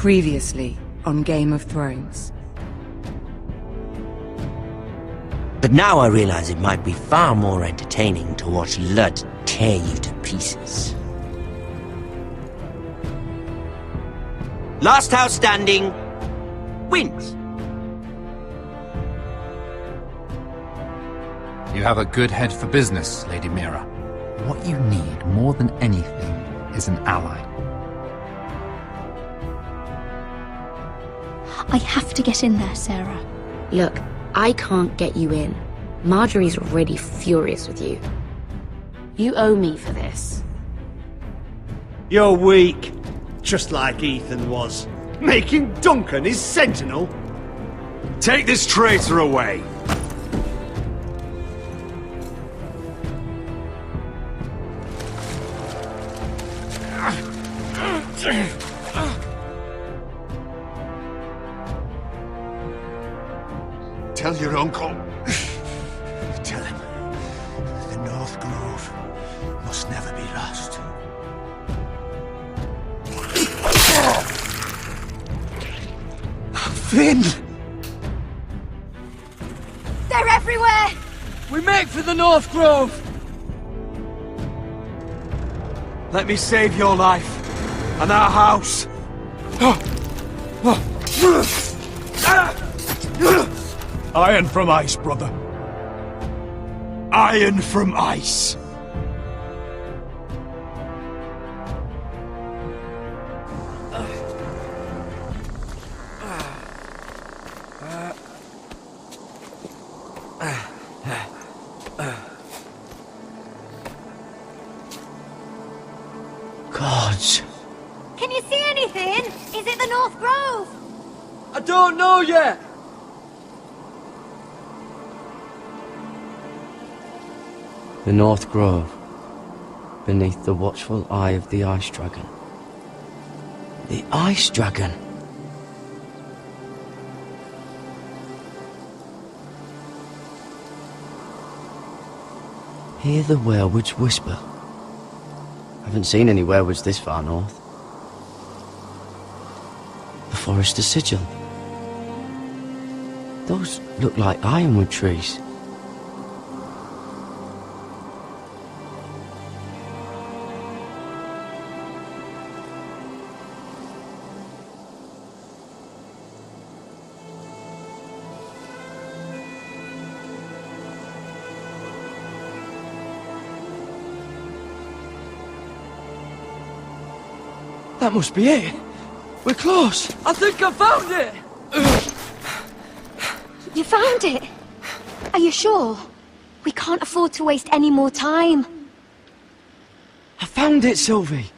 Previously on Game of Thrones. But now I realize it might be far more entertaining to watch Lud tear you to pieces. Last house standing wins. You have a good head for business, Lady Mira. What you need more than anything is an ally. I have to get in there, Sarah. Look, I can't get you in. Marjorie's already furious with you. You owe me for this. You're weak. Just like Ethan was. Making Duncan his sentinel. Take this traitor away. Tell your uncle. Tell him the North Grove must never be lost. Finn! They're everywhere! We make for the North Grove! Let me save your life and our house. Iron from ice, brother. Iron from ice. Gods. Can you see anything? Is it the North Grove? I don't know yet! The North Grove, beneath the watchful eye of the Ice Dragon. The Ice Dragon. Hear the werewolves whisper. Haven't seen any werewolves this far north. The Forester Sigil. Those look like ironwood trees. That must be it. We're close. I think I found it. You found it? Are you sure? We can't afford to waste any more time. I found it, Sylvie.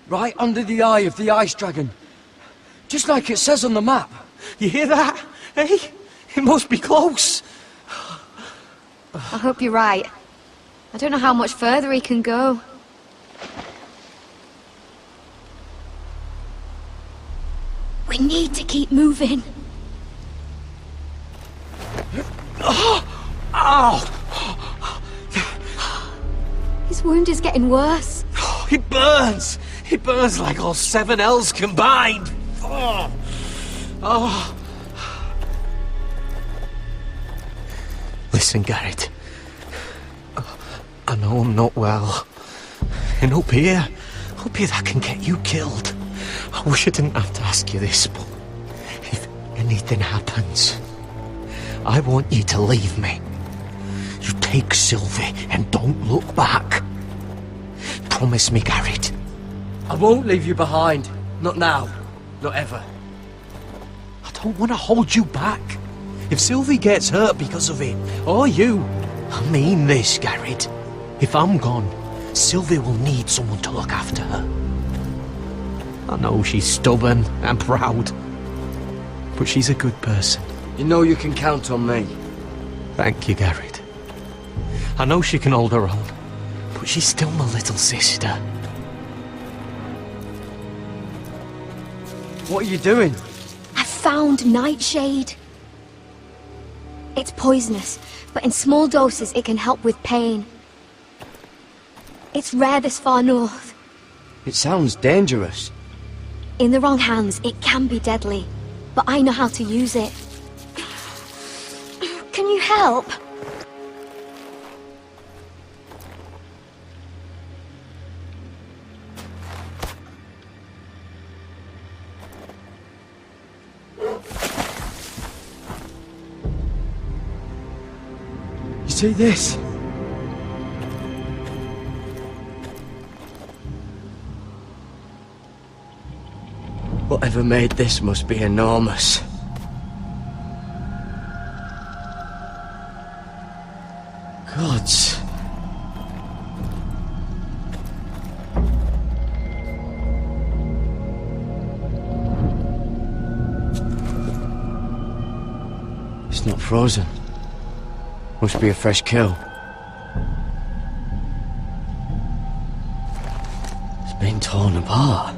Right under the eye of the Ice Dragon. Just like it says on the map. You hear that? Hey? It must be close. I hope you're right. I don't know how much further he can go. We need to keep moving. Ow! His wound is getting worse. It burns! It burns like all 7 L's combined! Oh. Listen, Garrett. I know I'm not well. And up here that can get you killed. I wish I didn't have to ask you this, but if anything happens, I want you to leave me. You take Sylvie and don't look back. Promise me, Garrett. I won't leave you behind. Not now. Not ever. I don't want to hold you back. If Sylvie gets hurt because of it, or you, I mean this, Garrett. If I'm gone, Sylvie will need someone to look after her. I know she's stubborn and proud, but she's a good person. You know you can count on me. Thank you, Garrett. I know she can hold her own, but she's still my little sister. What are you doing? I found Nightshade. It's poisonous, but in small doses it can help with pain. It's rare this far north. It sounds dangerous. In the wrong hands, it can be deadly. But I know how to use it. Can you help? You see this? Whatever made this must be enormous. Gods. It's not frozen. Must be a fresh kill. It's been torn apart.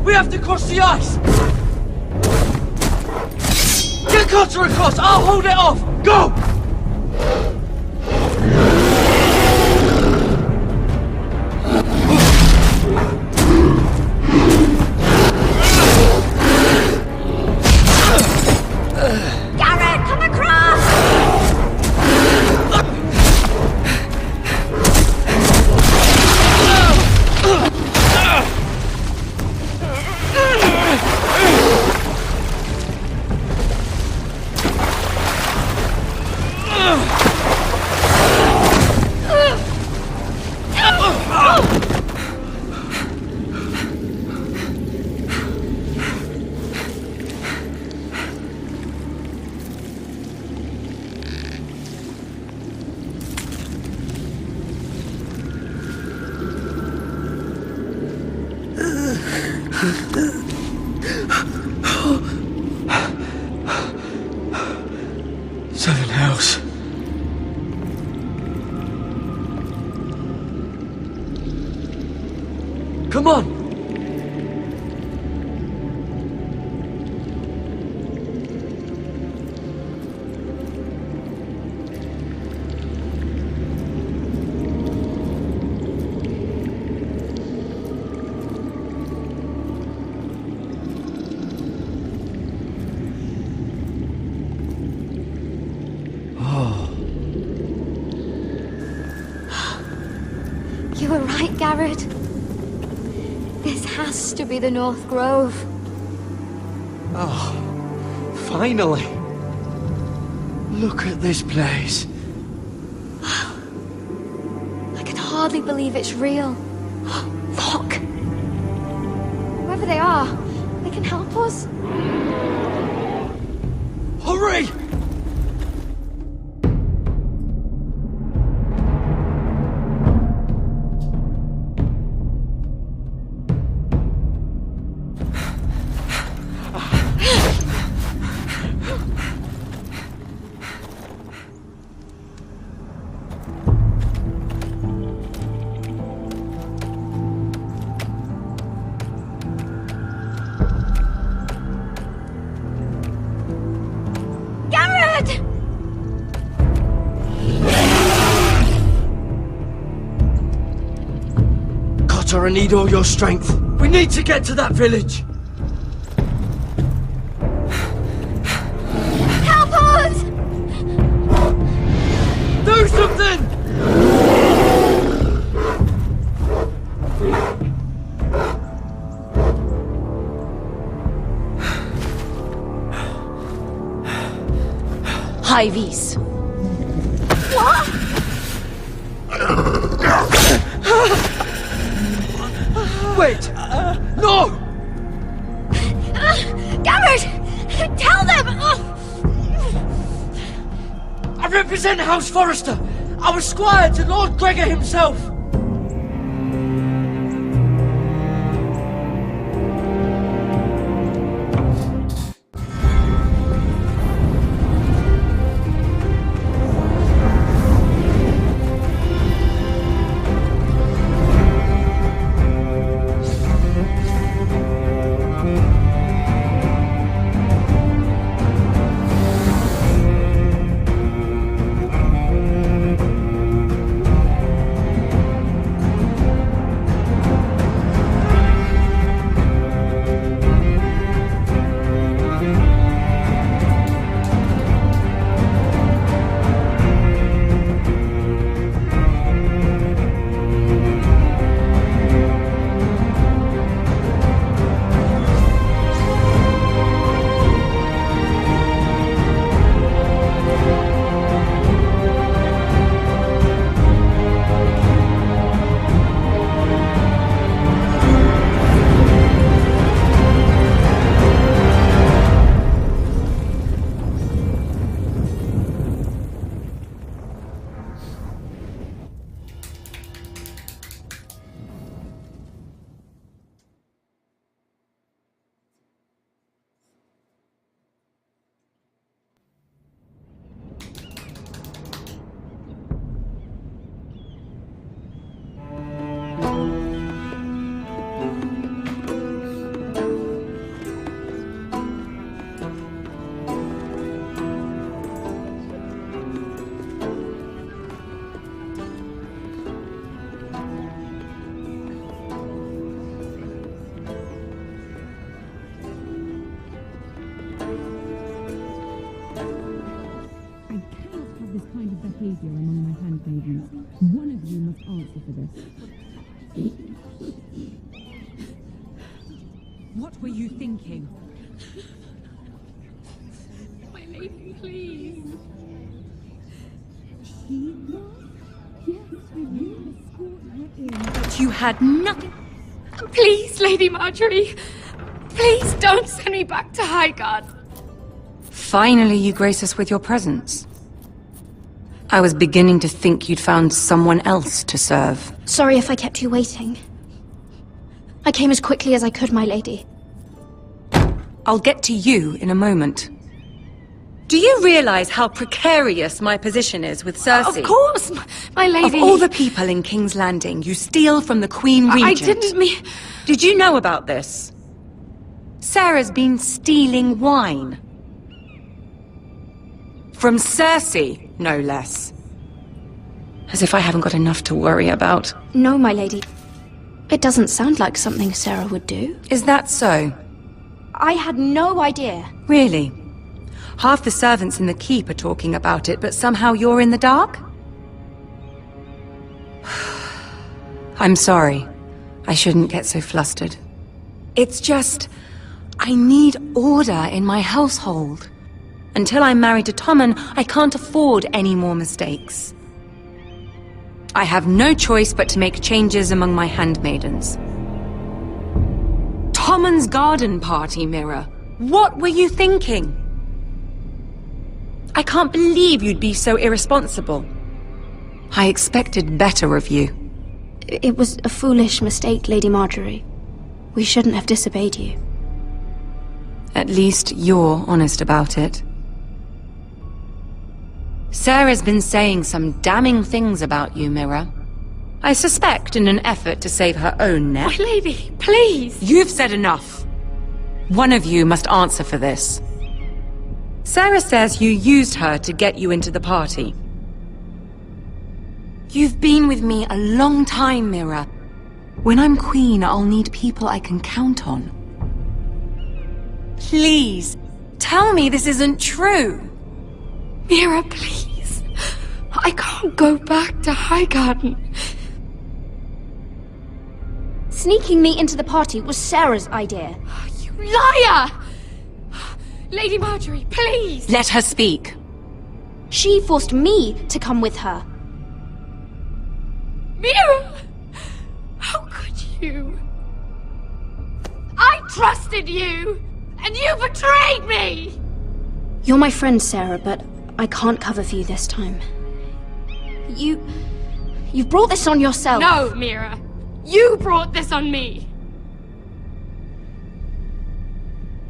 We have to cross the ice! Get Cotter across! I'll hold it off! Go! Garrett, come across! Seven hells. Come on! You were right, Garrett. This has to be the North Grove. Oh, finally! Look at this place. I can hardly believe it's real. Look! Whoever they are, they can help us. Hurry! I need all your strength. We need to get to that village. Help us! Do something! High vis. What? Wait! No! Garrett! Tell them! I represent House Forrester. I was squire to Lord Gregor himself. behavior among my handmaidens. One of you must answer for this. What were you thinking? My lady, please. She was? Yes, you escort her in. But you had nothing. Please, Lady Marjorie. Please don't send me back to Highgarden. Finally, you grace us with your presence. I was beginning to think you'd found someone else to serve. Sorry if I kept you waiting. I came as quickly as I could, my lady. I'll get to you in a moment. Do you realize how precarious my position is with Cersei? Of course, my lady. Of all the people in King's Landing, you steal from the Queen Regent. I didn't mean... Did you know about this? Sarah's been stealing wine. From Cersei, no less. As if I haven't got enough to worry about. No, my lady. It doesn't sound like something Sarah would do. Is that so? I had no idea. Really? Half the servants in the keep are talking about it, but somehow you're in the dark? I'm sorry. I shouldn't get so flustered. It's just... I need order in my household. Until I'm married to Tommen, I can't afford any more mistakes. I have no choice but to make changes among my handmaidens. Tommen's garden party, Mira. What were you thinking? I can't believe you'd be so irresponsible. I expected better of you. It was a foolish mistake, Lady Marjorie. We shouldn't have disobeyed you. At least you're honest about it. Sarah's been saying some damning things about you, Mira. I suspect in an effort to save her own neck. My lady, please! You've said enough. One of you must answer for this. Sarah says you used her to get you into the party. You've been with me a long time, Mira. When I'm queen, I'll need people I can count on. Please, tell me this isn't true. Mira, please. I can't go back to Highgarden. Sneaking me into the party was Sarah's idea. You liar! Lady Marjorie, please! Let her speak. She forced me to come with her. Mira! How could you? I trusted you! And you betrayed me! You're my friend, Sarah, but I can't cover for you this time. You've brought this on yourself. No, Mira. You brought this on me.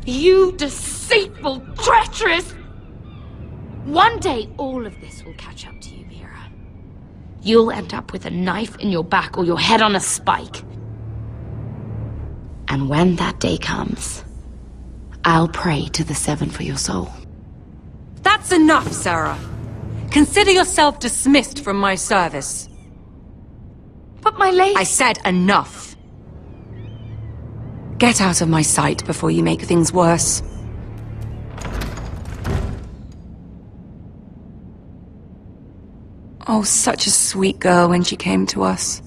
You deceitful, treacherous... One day, all of this will catch up to you, Mira. You'll end up with a knife in your back or your head on a spike. And when that day comes, I'll pray to the Seven for your soul. That's enough, Sarah. Consider yourself dismissed from my service. But my lady... I said enough. Get out of my sight before you make things worse. Oh, such a sweet girl when she came to us.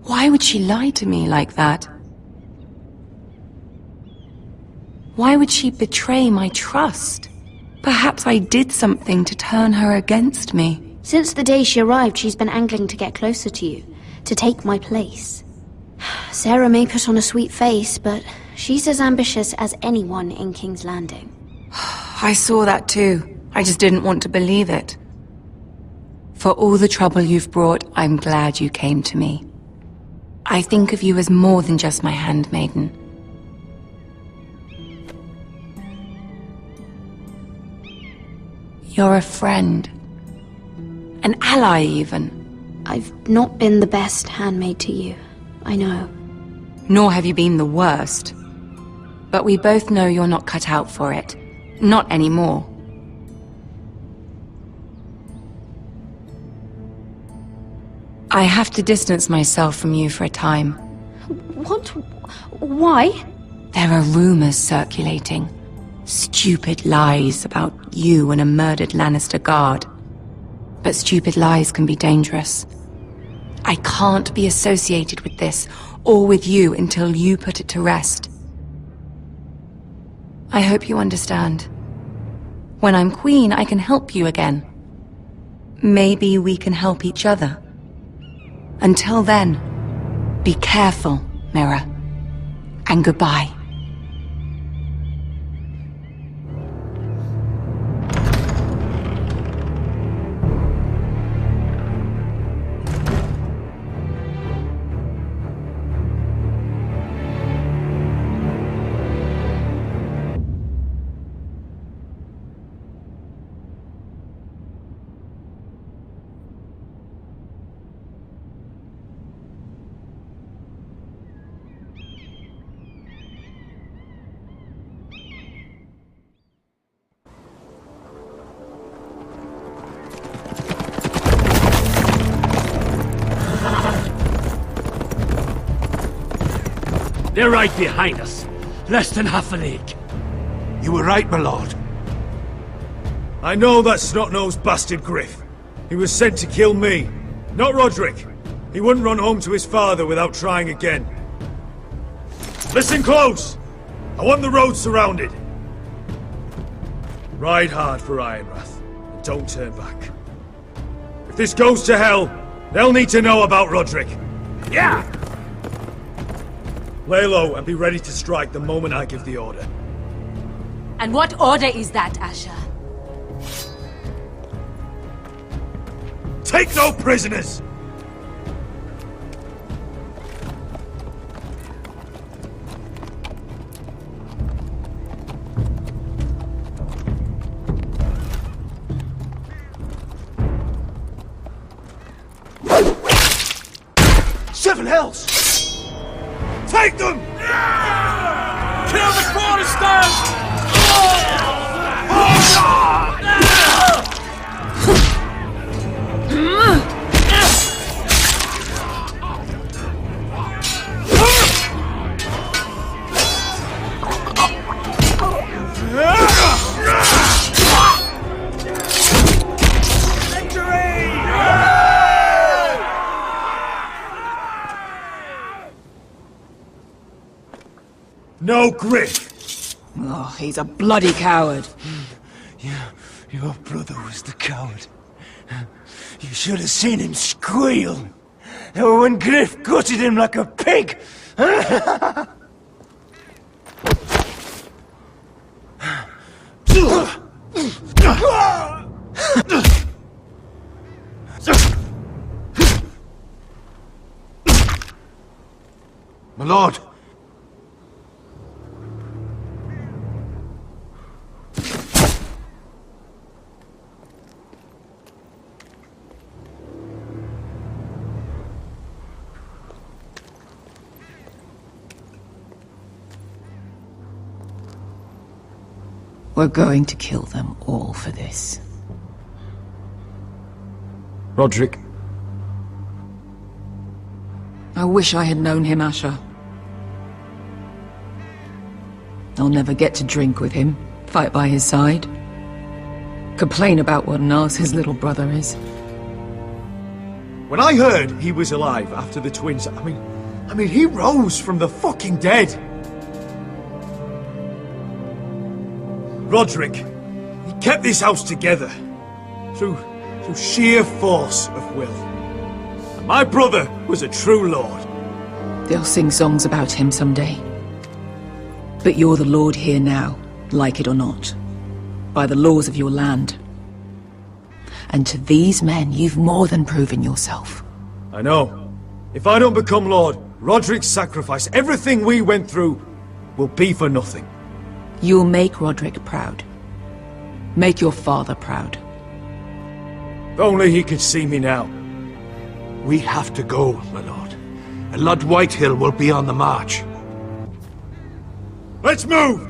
Why would she lie to me like that? Why would she betray my trust? Perhaps I did something to turn her against me. Since the day she arrived, she's been angling to get closer to you, to take my place. Sarah may put on a sweet face, but she's as ambitious as anyone in King's Landing. I saw that too. I just didn't want to believe it. For all the trouble you've brought, I'm glad you came to me. I think of you as more than just my handmaiden. You're a friend. An ally, even. I've not been the best handmaid to you, I know. Nor have you been the worst. But we both know you're not cut out for it. Not anymore. I have to distance myself from you for a time. What? Why? There are rumors circulating. Stupid lies about you and a murdered Lannister guard. But stupid lies can be dangerous. I can't be associated with this, or with you, until you put it to rest. I hope you understand. When I'm queen, I can help you again. Maybe we can help each other. Until then, be careful, Mira. And goodbye. They're right behind us. Less than half a league. You were right, my lord. I know that snot-nosed bastard Griff. He was sent to kill me, not Roderick. He wouldn't run home to his father without trying again. Listen close! I want the road surrounded. Ride hard for Ironrath, and don't turn back. If this goes to hell, they'll need to know about Roderick. Yeah! Lay low and be ready to strike the moment I give the order. And what order is that, Asher? Take no prisoners! Seven hells! Take them! Kill the Protestants! No Griff! Oh, he's a bloody coward. Your brother was the coward. You should have seen him squeal. When Griff gutted him like a pig. My lord. We're going to kill them all for this. Roderick. I wish I had known him, Asher. I'll never get to drink with him, fight by his side, complain about what an arse his little brother is. When I heard he was alive after the twins, I mean, he rose from the fucking dead. Roderick, he kept this house together through sheer force of will. And my brother was a true lord. They'll sing songs about him someday. But you're the lord here now, like it or not, by the laws of your land. And to these men, you've more than proven yourself. I know. If I don't become lord, Roderick's sacrifice, everything we went through, will be for nothing. You'll make Roderick proud. Make your father proud. If only he could see me now. We have to go, my lord. And Lord Whitehill will be on the march. Let's move!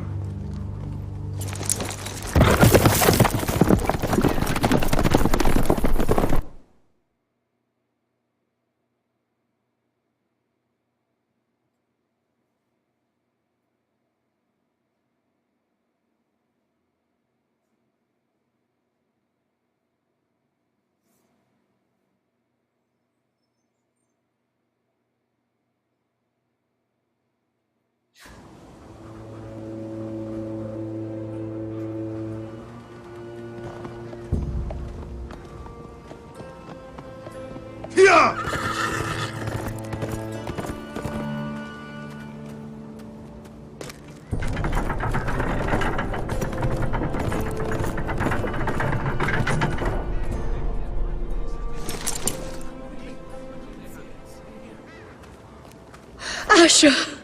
Asher!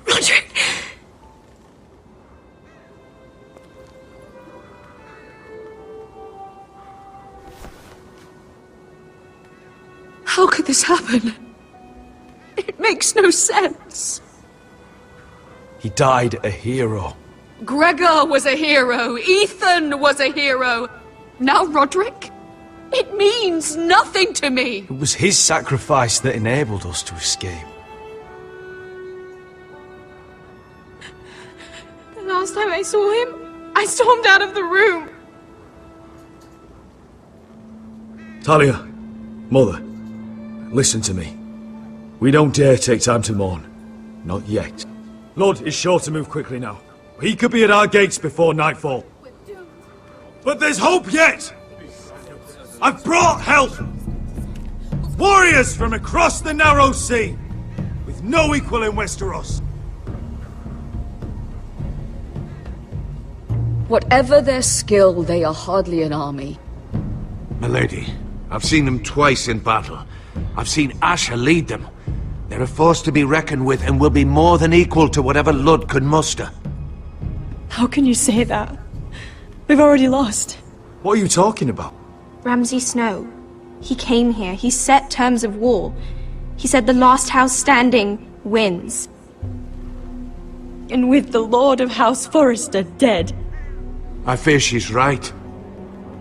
Roderick! How could this happen? It makes no sense. He died a hero. Gregor was a hero. Ethan was a hero. Now Roderick? It means nothing to me. It was his sacrifice that enabled us to escape. The last time I saw him, I stormed out of the room. Talia, Mother, listen to me. We don't dare take time to mourn. Not yet. Lud is sure to move quickly now. He could be at our gates before nightfall. But there's hope yet! I've brought help! Warriors from across the narrow sea, with no equal in Westeros. Whatever their skill, they are hardly an army. Milady, I've seen them twice in battle. I've seen Asher lead them. They're a force to be reckoned with and will be more than equal to whatever Lud could muster. How can you say that? We've already lost. What are you talking about? Ramsay Snow. He came here. He set terms of war. He said the last house standing wins. And with the Lord of House Forrester dead. I fear she's right.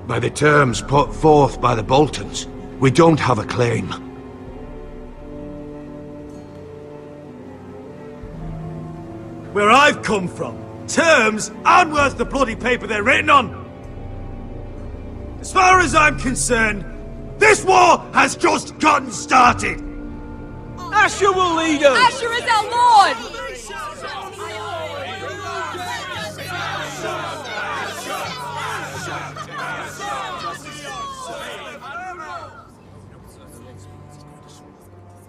By the terms put forth by the Boltons, we don't have a claim. Where I've come from, terms aren't worth the bloody paper they're written on. As far as I'm concerned, this war has just gotten started. Asher will lead us! Asher is our lord!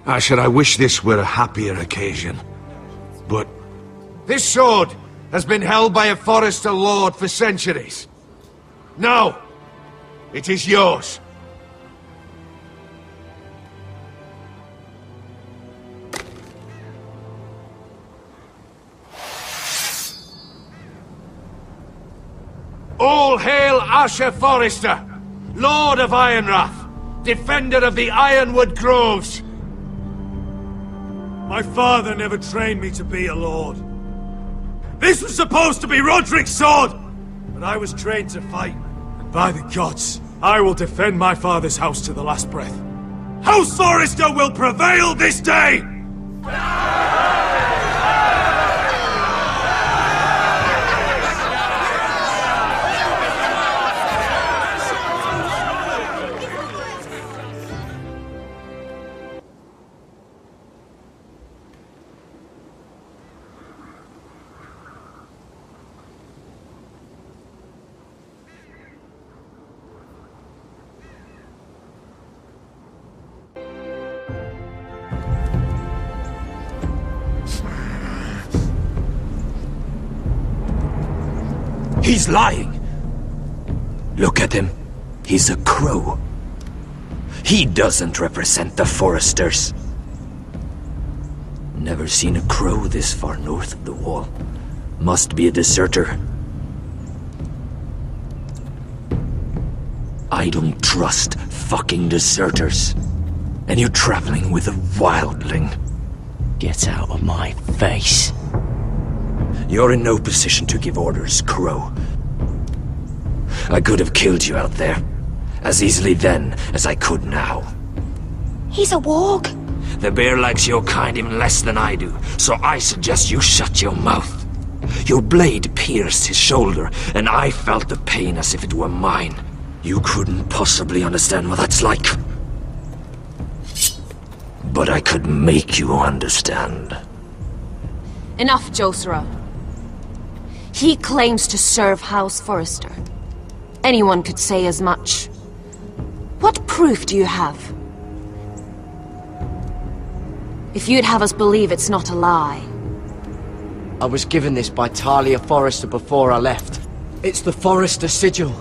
Asher, I wish this were a happier occasion. But this sword has been held by a Forrester lord for centuries. Now, it is yours. All hail Asher Forrester, Lord of Ironrath, defender of the Ironwood Groves. My father never trained me to be a lord. This was supposed to be Roderick's sword, but I was trained to fight. And by the gods, I will defend my father's house to the last breath. House Forrester will prevail this day! He's lying! Look at him. He's a crow. He doesn't represent the Foresters. Never seen a crow this far north of the wall. Must be a deserter. I don't trust fucking deserters. And you're traveling with a wildling. Get out of my face. You're in no position to give orders, Crow. I could have killed you out there, as easily then as I could now. He's a warg. The bear likes your kind even less than I do, so I suggest you shut your mouth. Your blade pierced his shoulder, and I felt the pain as if it were mine. You couldn't possibly understand what that's like. But I could make you understand. Enough, Josera. He claims to serve House Forrester. Anyone could say as much. What proof do you have? If you'd have us believe it's not a lie. I was given this by Talia Forrester before I left. It's the Forrester sigil.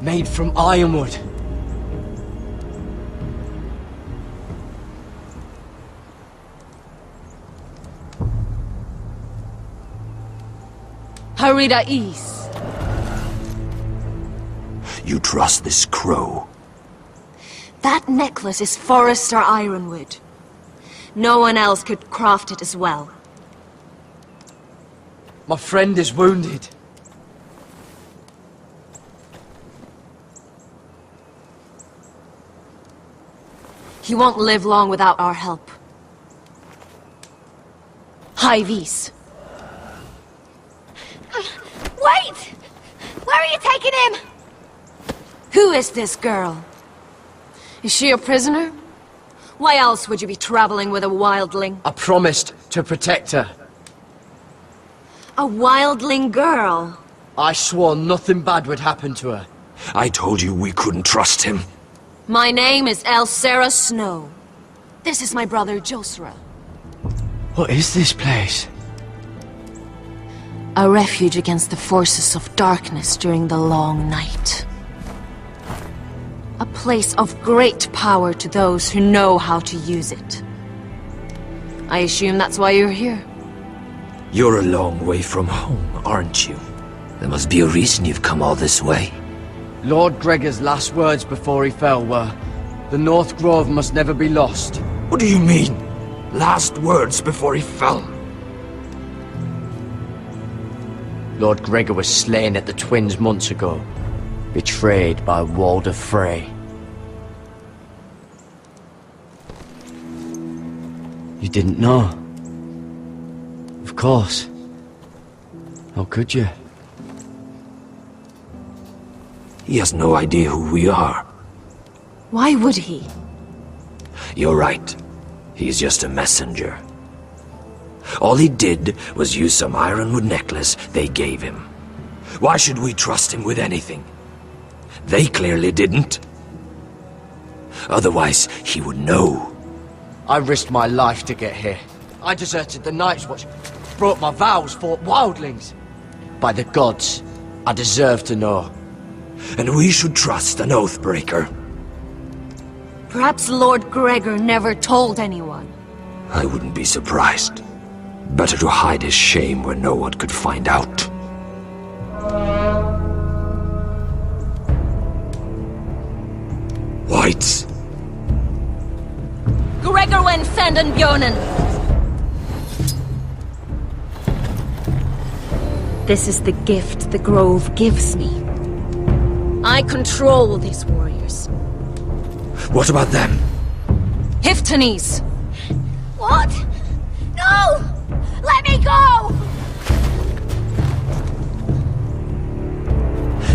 Made from ironwood. Harida East. You trust this crow? That necklace is Forrester Ironwood. No one else could craft it as well. My friend is wounded. He won't live long without our help. High Vis. Wait! Where are you taking him? Who is this girl? Is she a prisoner? Why else would you be traveling with a wildling? I promised to protect her. A wildling girl? I swore nothing bad would happen to her. I told you we couldn't trust him. My name is Elsera Snow. This is my brother Josra. What is this place? A refuge against the forces of darkness during the long night. A place of great power to those who know how to use it. I assume that's why you're here. You're a long way from home, aren't you? There must be a reason you've come all this way. Lord Gregor's last words before he fell were, "The North Grove must never be lost." What do you mean? Last words before he fell? Lord Gregor was slain at the Twins months ago, betrayed by Walder Frey. You didn't know? Of course. How could you? He has no idea who we are. Why would he? You're right. He's just a messenger. All he did was use some ironwood necklace they gave him. Why should we trust him with anything? They clearly didn't. Otherwise, he would know. I risked my life to get here. I deserted the Night's Watch, broke my vows, fought wildlings. By the gods, I deserve to know. And we should trust an oathbreaker. Perhaps Lord Gregor never told anyone. I wouldn't be surprised. Better to hide his shame where no one could find out. Whites. Gregor wen fenden björnen. This is the gift the Grove gives me. I control these warriors. What about them? Hiftanes! What? No! Let me go!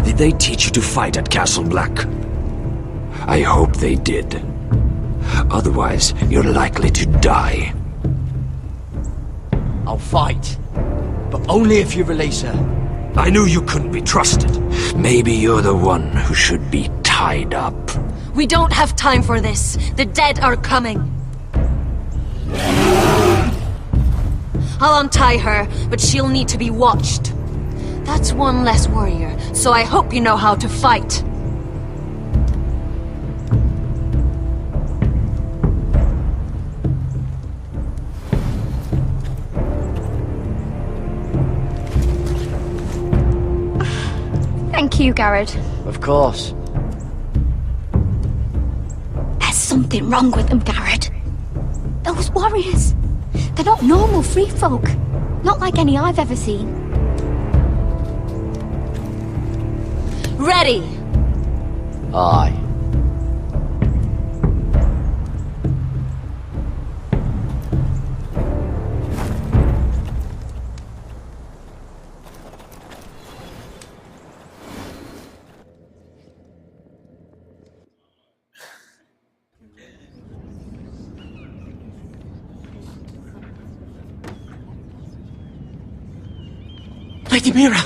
Did they teach you to fight at Castle Black? I hope they did. Otherwise, you're likely to die. I'll fight. But only if you release her. I knew you couldn't be trusted. Maybe you're the one who should be tied up. We don't have time for this. The dead are coming. I'll untie her, but she'll need to be watched. That's one less warrior, so I hope you know how to fight. Thank you, Garrett. Of course. There's something wrong with them, Garrett. Those warriors. They're not normal free folk. Not like any I've ever seen. Ready! Aye. Lady Mira,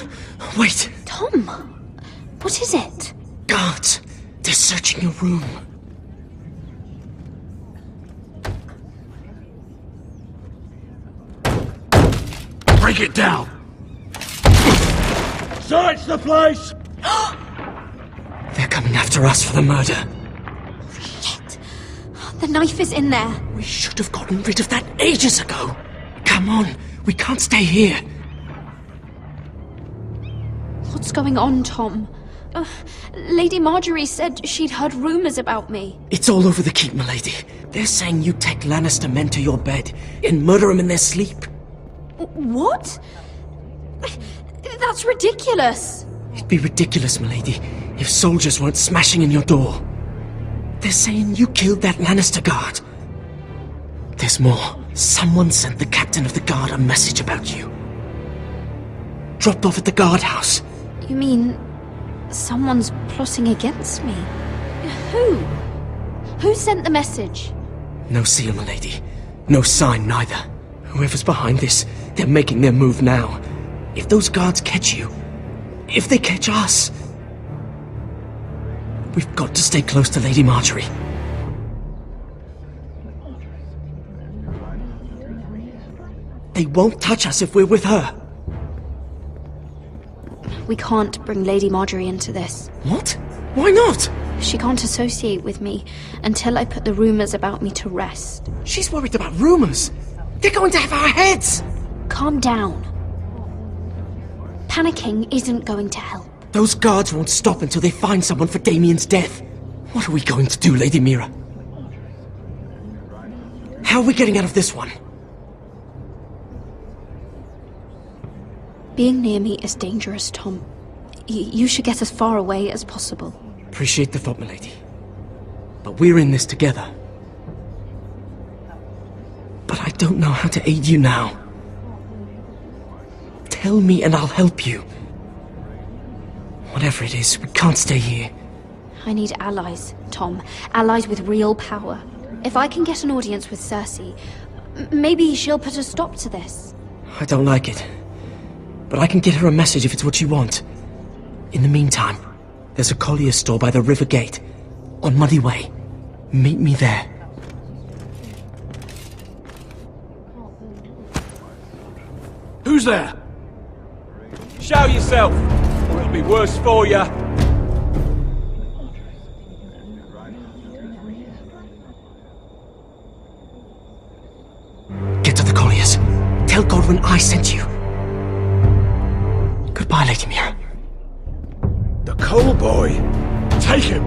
wait. Tom, what is it? Guards, they're searching your room. Break it down! Search the place! They after us for the murder. Shit. The knife is in there. We should have gotten rid of that ages ago. Come on, we can't stay here. What's going on, Tom? Lady Marjorie said she'd heard rumors about me. It's all over the keep, milady. They're saying you take Lannister men to your bed and murder them in their sleep. What? That's ridiculous. It'd be ridiculous, milady, if soldiers weren't smashing in your door. They're saying you killed that Lannister guard. There's more. Someone sent the captain of the guard a message about you. Dropped off at the guardhouse. You mean someone's plotting against me? Who? Who sent the message? No seal, milady. No sign, neither. Whoever's behind this, they're making their move now. If those guards catch you, if they catch us, we've got to stay close to Lady Marjorie. They won't touch us if we're with her. We can't bring Lady Marjorie into this. What? Why not? She can't associate with me until I put the rumors about me to rest. She's worried about rumors. They're going to have our heads. Calm down. Panicking isn't going to help. Those guards won't stop until they find someone for Damien's death. What are we going to do, Lady Mira? How are we getting out of this one? Being near me is dangerous, Tom. You should get as far away as possible. Appreciate the thought, milady. But we're in this together. But I don't know how to aid you now. Tell me and I'll help you. Whatever it is, we can't stay here. I need allies, Tom. Allies with real power. If I can get an audience with Cersei, maybe she'll put a stop to this. I don't like it. But I can get her a message if it's what you want. In the meantime, there's a collier's store by the river gate, on Muddy Way. Meet me there. Who's there? Show yourself, or it'll be worse for you. Get to the colliers. Tell Godwin I sent you. Goodbye, Lady Mira. The Coal Boy. Take him.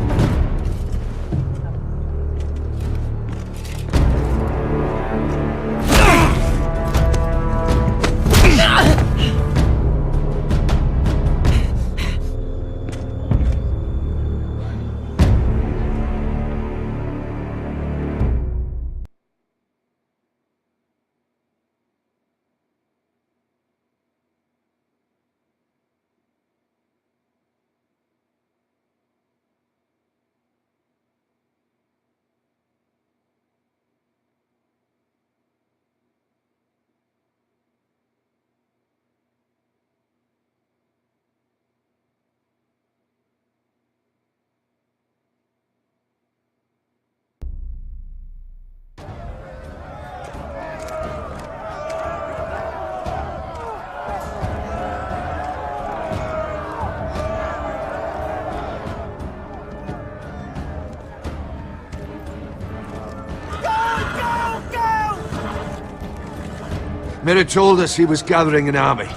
Mira told us he was gathering an army.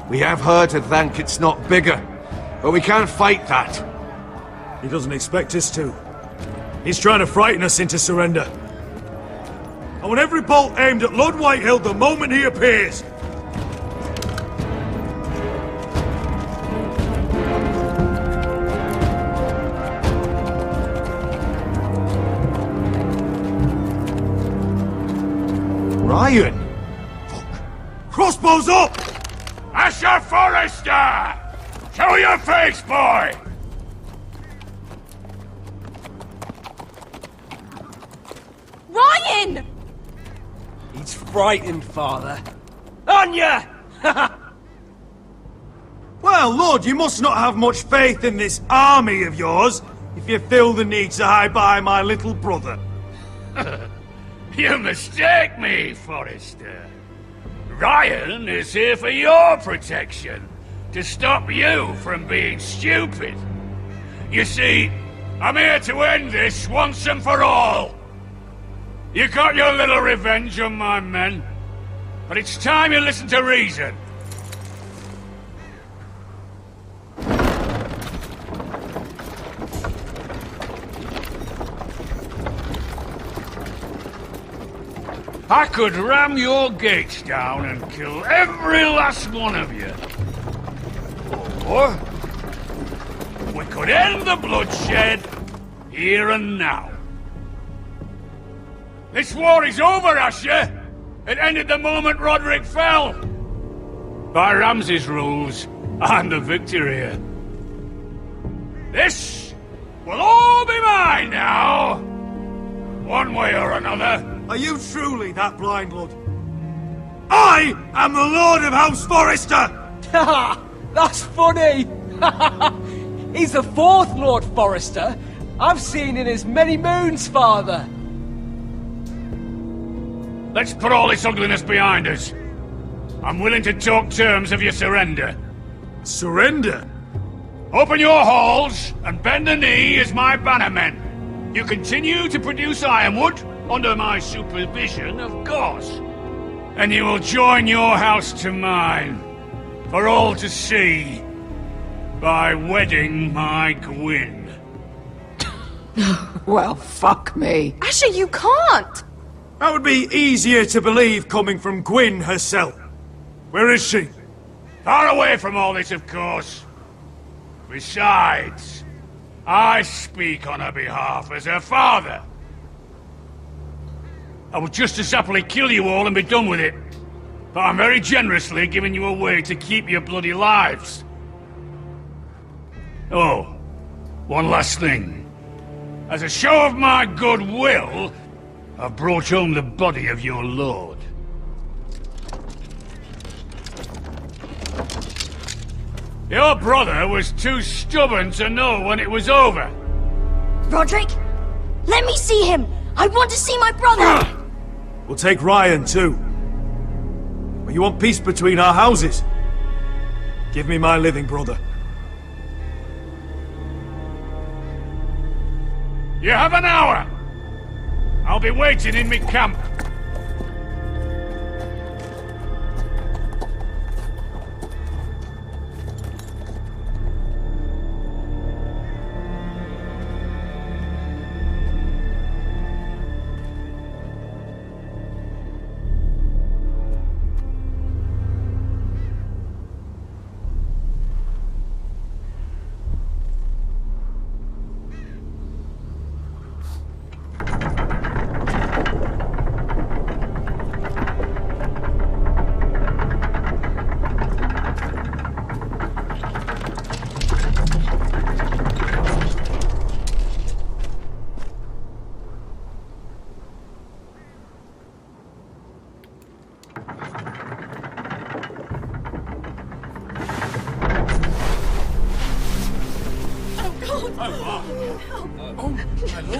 We have her to thank it's not bigger, but we can't fight that. He doesn't expect us to. He's trying to frighten us into surrender. I want every bolt aimed at Lord Whitehill the moment he appears. Ryan! Crossbows up! Asher Forrester! Show your face, boy! Ryan! He's frightened, Father. On ya! Well, Lord, you must not have much faith in this army of yours, if you feel the need to hide behind my little brother. You mistake me, Forrester. Ryan is here for your protection, to stop you from being stupid. You see, I'm here to end this once and for all. You got your little revenge on my men, but it's time you listen to reason. I could ram your gates down and kill every last one of you. Or we could end the bloodshed here and now. This war is over, Asher. It ended the moment Roderick fell. By Ramsay's rules, I'm the victor here. This will all be mine now. One way or another. Are you truly that blind, Lord? I am the Lord of House Forrester! That's funny! He's the fourth Lord Forrester I've seen in as many moons, Father! Let's put all this ugliness behind us. I'm willing to talk terms of your surrender. Surrender? Open your halls and bend the knee as my bannermen. You continue to produce ironwood, under my supervision, of course. And you will join your house to mine, for all to see, by wedding my Gwyn. Well, fuck me. Asher, you can't! That would be easier to believe coming from Gwyn herself. Where is she? Far away from all this, of course. Besides, I speak on her behalf as her father. I would just as happily kill you all and be done with it. But I'm very generously giving you a way to keep your bloody lives. Oh, one last thing. As a show of my goodwill, I've brought home the body of your lord. Your brother was too stubborn to know when it was over. Roderick, let me see him! I want to see my brother! We'll take Ryan, too. But you want peace between our houses? Give me my living brother. You have an hour! I'll be waiting in me camp.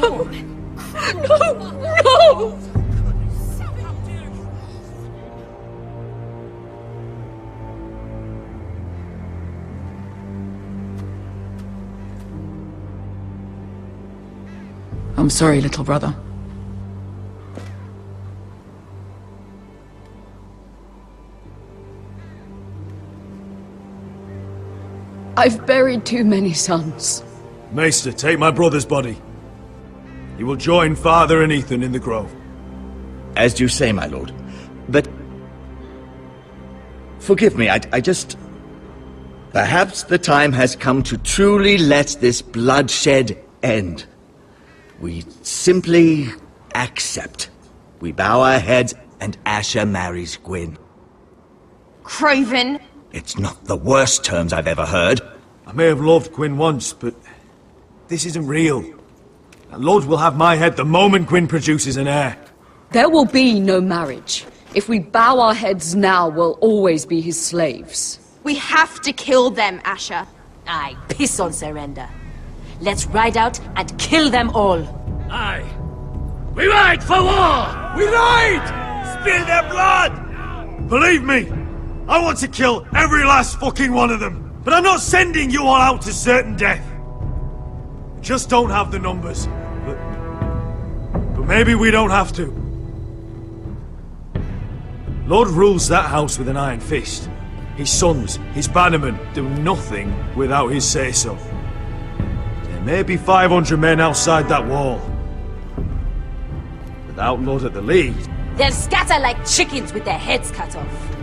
No! I'm sorry, little brother. I've buried too many sons. Maester, take my brother's body. He will join Father and Ethan in the grove. As you say, my lord. But... forgive me, I just... Perhaps the time has come to truly let this bloodshed end. We simply accept. We bow our heads and Asher marries Gwyn. Craven! It's not the worst terms I've ever heard. I may have loved Gwyn once, but this isn't real. And Lord will have my head the moment Gwyn produces an heir. There will be no marriage. If we bow our heads now, we'll always be his slaves. We have to kill them, Asher. Aye, piss on surrender. Let's ride out and kill them all. Aye. We ride for war! We ride! Spill their blood! Believe me, I want to kill every last fucking one of them. But I'm not sending you all out to certain death. just don't have the numbers. But maybe we don't have to. Lord rules that house with an iron fist. His sons, his bannermen, do nothing without his say-so. There may be 500 men outside that wall. Without Lord at the lead... They'll scatter like chickens with their heads cut off.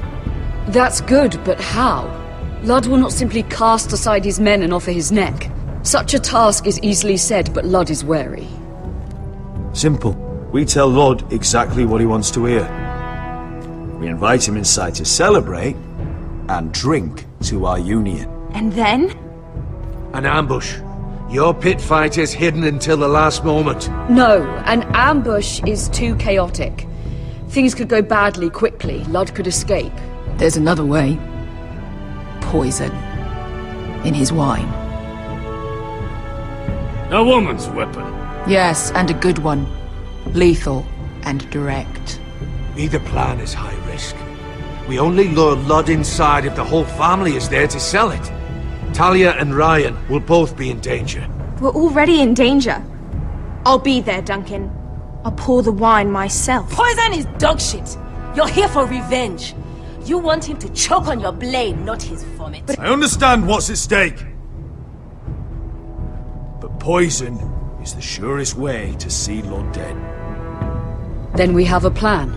That's good, but how? Ludd will not simply cast aside his men and offer his neck. Such a task is easily said, but Ludd is wary. Simple. We tell Lord exactly what he wants to hear. We invite him inside to celebrate and drink to our union. And then? An ambush. Your pit fight is hidden until the last moment. No, an ambush is too chaotic. Things could go badly quickly. Ludd could escape. There's another way. Poison. In his wine. A woman's weapon. Yes, and a good one. Lethal and direct. Either plan is high risk. We only lure Ludd inside if the whole family is there to sell it. Talia and Ryan will both be in danger. We're already in danger. I'll be there, Duncan. I'll pour the wine myself. Poison is dog shit. You're here for revenge. You want him to choke on your blade, not his vomit. I understand what's at stake. But poison is the surest way to see Lord dead. Then we have a plan.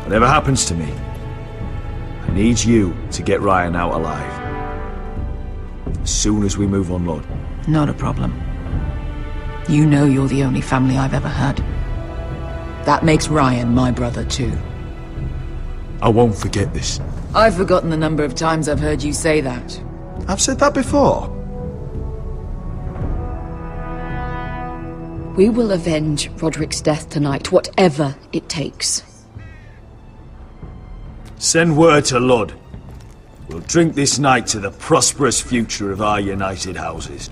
Whatever happens to me, I need you to get Ryan out alive. As soon as we move on, Lord. Not a problem. You know you're the only family I've ever had. That makes Ryan my brother too. I won't forget this. I've forgotten the number of times I've heard you say that. I've said that before. We will avenge Roderick's death tonight, whatever it takes. Send word to Lud. We'll drink this night to the prosperous future of our united houses.